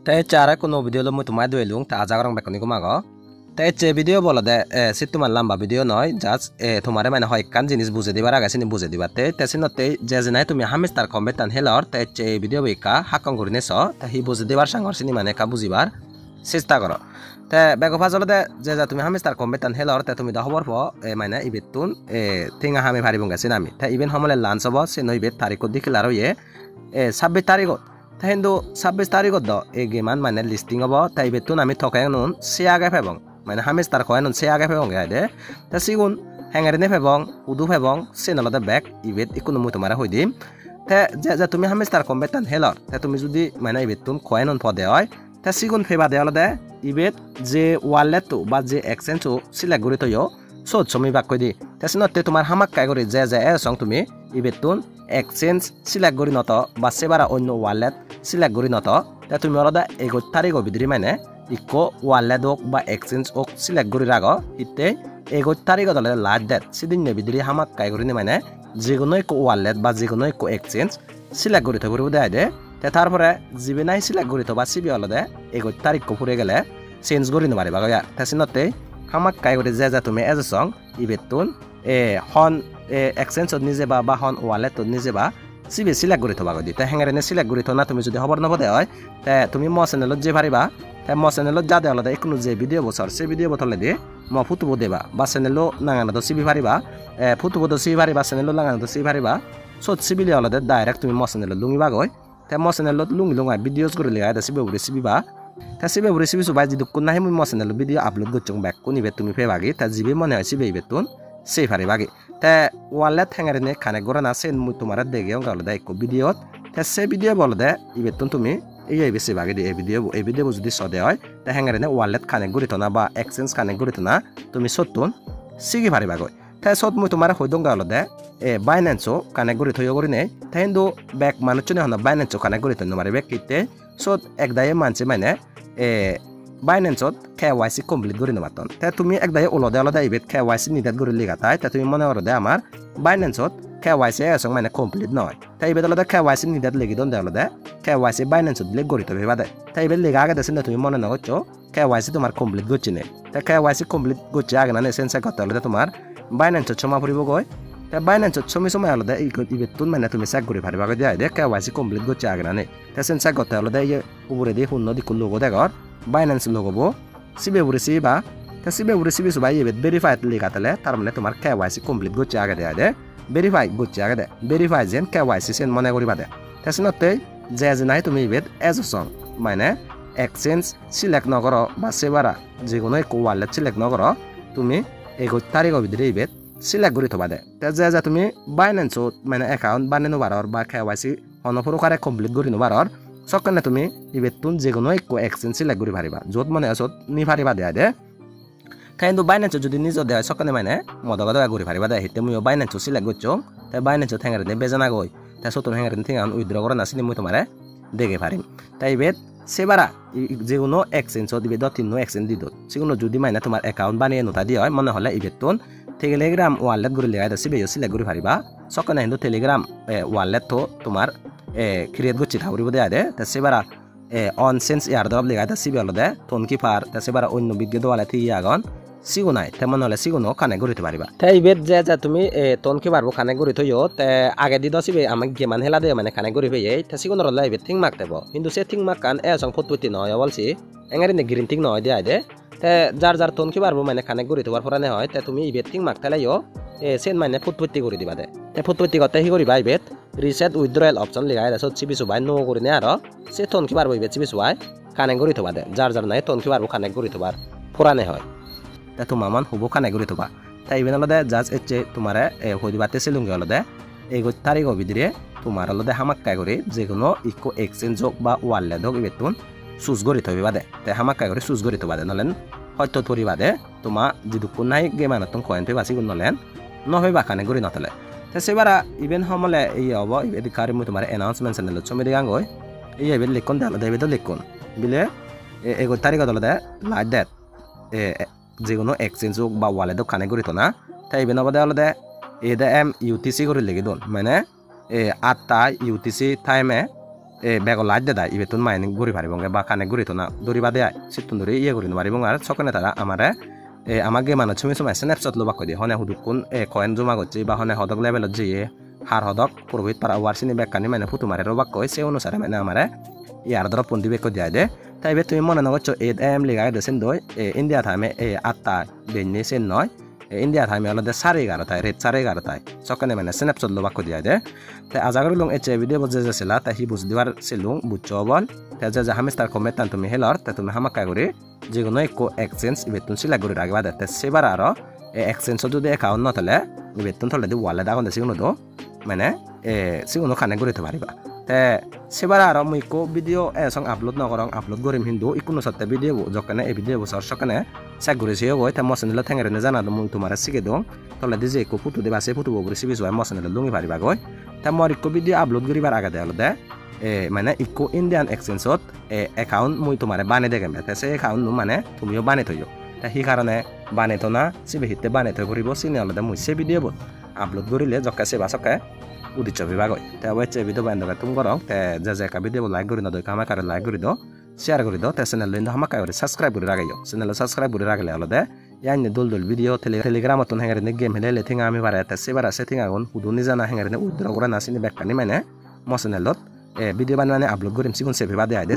Te cara kuno video lo mutu mai duelung ta aja gorong bekoni kumago. Te che video bolode situman lamba video noy just তোমারে মানে হয় কান জিনিস বুঝে দিবার আগে সিনি বুঝে দিবাতে তে সিনতে যে যে নাই তুমি হামিস্টার কম্বেটান হেলর তে che video বেকা হাকং করিনে স তে হি বুঝে দিবার সাঙ্গর সিনি মানে কা বুঝিবার চেষ্টা করো তে বেগো ফাজলতে যে যে তুমি হামিস্টার কম্বেটান হেলর তে তুমি দহবর প মানে ইবেতুন থিঙা হামি ভারি বঙ্গাছিন আমি তে ইভেন সমলে লাঞ্চ হব সে নই বেত তারিখ দিখিলার ইয়ে 26 তারিখ Tahindo 26 tarik do egeman mane listing obo tai betun ami thokay nun siaga phebong mane hamistar khoy nun siaga phebong gade ta sigun hangarine phebong udu phebong senalada back ibet ikunu mu tomara hoidim ta ja tumi hamistar kombetan helor ta tumi judi mane ibetun khoy nun pode hoy ta sigun pheba de alade ibet je wallet to ba je exchange to select gori toyo sot somi bak koi di ta sinotte tomar hamak kai gori je song tumi ibetun exchange select gori noto ba sebara onno wallet select gori noto ta tumi alada ego tarigo bidri mane ikko wallet ok ba exchange ok select gori rago hitte ego tarigo dole last date sidin ne bidri hamak kai gori ni mane jegono ikko wallet ba jegono ikko exchange select gori thoburu de ta tarpore jibe nai select gori to ba sibi alade ego tarik ko pure gele change gori no mare baga ta sinotte hamak kai gori je tumi as a song ibetun hon exchange নিজে বা হন wallet নিজে বা সিবি select কৰি থবা গদি তে হেঙাৰে সিলেক্ট কৰি থনা তুমি যদি খবৰ নবদে হয় তে তুমি ম চ্যানেলত যে পারিবা তে ম চ্যানেলত যা দেওয়া দে কোনো যে ভিডিও বছর সে ভিডিও বতলে দি ম ফুটবো দেবা বা চ্যানেলো নাঙানা তো সিবি পারিবা ফুটবো তো সিবি পারিবা চ্যানেলো নাঙানা তো সিবি পারিবা সত সিবিলি হলদে ডাইরেক্ট তুমি ম চ্যানেলত লুঙিবা গয় তে ম চ্যানেলত লুঙাই ভিডিওস কৰি লিয়া দে সিবি সিবিবা তা সিবি সিবি সুবাই যদি কোন নাহি মই ম চ্যানেলত ভিডিও আপলোড গচং ব্যাক কোনিবে তুমি ফেবাগি তা জিবি মনে হয় সিবি বেতুন সেই পারিবাগি te wallet hangarine khane gorana sen mu tumara dege on galda ikko video te se video bolde ibetun tumi ei besi bagi di e video jodi sode hoy te hangarine wallet khane guritona ba exchange khane guritona tumi sottun sigi pariba goy te sot mu tumara hoidon galde Binance o khane gurithoyo gorine te hindu back manuchune hona Binance khane guriton mari back kitte sot ekdaye manche mane Binance ot KYC complete gori nomaton te tumi ekdai olode alode ibet KYC nidat gori ligatai te tumi mone orode amar Binance ot KYC asong mane complete noy te ibet alode KYC nidat legidon de alode KYC Binance ot leg gori to bebade te ibet legaga de sinde tumi mone nogocho KYC tomar complete gochine te KYC complete gochi agna ne sense gotte alode tomar Binance ot choma puribo goy te Binance ot chomi alode ibet tun mane tumi sak gori pariba godi ade KYC complete gochi agna ne te sense gotte alode ye ubure di hunno di kullu gode gor Binance logo bo sibe siba ta sibe subai yebet verified ligatale tar mane tomar KYC complete gochi agade ade verify gochi agade verify jen KYC sen mone gori bade ta sinotte je nai tumi yebet as a song mane exchange select nogoro ba sebara jegono ek wallet select nogoro tumi ego tarigo bidre yebet select gori thobade ta je tumi Binance mane account baneno baror ba KYC hono prokare complete gori no baror সকনে তুমি ইবেতুন যেগুনো একো exchange select কৰি পারিবা যত মানে আসত নি পারিবা দেয়া দে কিন্তু Binance যদি নিজ দেয়া সকনে মানে মদগদ কৰি পারিবা দে হিতে মই Binance সিলেক্ট গচ্ছো তে Binance থ্যাঙ্গারে দে বেজানা গই তে সতন হ্যাঙ্গারে থিঙ্গান উইথড্র করা নাসিনি মই তোমারে দেখে পারিম তাই বেত সেবারা যেগুনো এক্সচেঞ্জ দিবে দতিনো এক্সচেঞ্জ দিদ সেগুনো যদি মানে তোমার অ্যাকাউন্ট বানিয়ে নতা দি হয় মনে হলে ইবেতুন টেলিগ্রাম ওয়ালেট গরি লেগা দে সিবে সিলেক্ট কৰি পারিবা সকনে হিন্দু টেলিগ্রাম ওয়ালেট তো তোমার create gochi thawri bode ade ta sebara on sense yar dob lega ta sibe olode ton keeper ta sebara onno bigge dowale thi agon sigunai temon hole siguno kane gori te pariba ta ibet je tumi ton keeper bo kane gori toyo te age di do sibe amak geman hela de mane kane gori peye ta sigunor la ibet thing mak tebo hindu se thing mak kan song photputi no yawalsi engari ne green thing no de ade te jar ton keeper bo mane kane gori to war porane hoy te tumi ibet thing mak tele yo sen mane photputi gori diba de te photputi gote hi gori bai bet reset withdrawal option ligai da sot sibi subai no gori ne aro se ton kibar boibe sibi subai kane gori thoba de jar nai ton kibar bo kane gori thobar purane hoy ta tumaman hubo kane gori thoba ta iben alode judge eche tumare hoidibate selunge alode ego tarigo bidire tumar alode hamak kai gori jekono ikko exchange ok ba wallet ok ibetun sus gori thobi bade te hamak kai gori sus gori thoba de nolen hoyto thori bade tuma jidukun nai gemanaton coin pe basi gun nolen no hoiba kane gori notale te sebara even homole ei obo ibedi kari mu tomare announcement channel chomi de gangoy ei ibed likon dalo de ibed likon bile ego tarigo dalo de like that jegono exchange ok ba wallet ok kane gori tona ta even obode olode edm UTC gori legi don mane 8 UTC time bego light de da ibetun main guri paribonge ba kane guri to na duri bade ai situn duri iye guri no paribong ar sokane tara amare amage mano chumi chumi snapshot lo bakko di hone hudukun coin juma gocchi ba hone hodok level je har hodok purbit para warsini bekkani mane putu mare ro bakko se onusare mane amare ইয়ার দ্বারা পন্দি back দিয়া দে তাইবে তুমি মনে নগছো 8 am লিগাই দেছেন দই India টাইমে 8টা বেনি সেন নয় India টাইমে অলদে 11:30 তাই রেত 11:30 তাই সকানে মানে স্ন্যাপশট লবা কো দিয়া দে তাই আজাগর লং এচে ভিডিও বজে যেছিলা তাই হি বুঝ দিবার সেলুং বুঝছো বল তাই যে হামেস্টার কমেন্ট তান তুমি হেলর তাই তুমি হামাকা করে যেগুলো একো এক্সচেঞ্জ ইবেতুন সিলা করে রাখবা দে সেবার আরো এক্সচেঞ্জ যদি অ্যাকাউন্ট নতলে ইবেতুন থলে দি ওয়ালে দাগন দেছি উনো দো মানে সিগুনো খানে করে তো পারিবা sebar aro mui ko video song upload no gorong upload gorim hindu ikuno satte video jokane e video bosor sokane sa gure seo go ta mosen la thengere ne jana do mui tumara sige dong tole de je ko putu de base putu bogre sibi so mosen la lungi pariba go ta mor ko video upload gori bar aga de alode মানে eco Indian এক্সচেঞ্জত account মুই তোমারে বানে দেগে মেতে সে account নু মানে তুমিও বানে থইও তা হি কারণে বানে তো না সিবে হিতে বানে থই করিব সিনে অলদে মুই সে ভিডিও আপলোড করিলে জকা সে বাসকে উদি ছবি বাগয় তে ওয়েচে ভিডিও বান্ধবে তুমি করং তে যে কা ভিডিও লাইক করি না দই কামা করে লাইক করি দো শেয়ার করি দো তে চ্যানেল লিন্দ হামা করে সাবস্ক্রাইব করে রাগাইও চ্যানেল সাবস্ক্রাইব করে রাগলে অলদে ইয়ানি দল ভিডিও টেলিগ্রাম তন হেঙ্গারে নে গেম হেলে থিং আমি বারে তে সেবার আছে থিং আগুন হুদুনি জানা হেঙ্গারে নে উদ্র করে নাসিনি বেকানি মানে মো চ্যানেলত ভিডিও বানানে আপলোড করিম সিগুন সেভে বাদে আইদে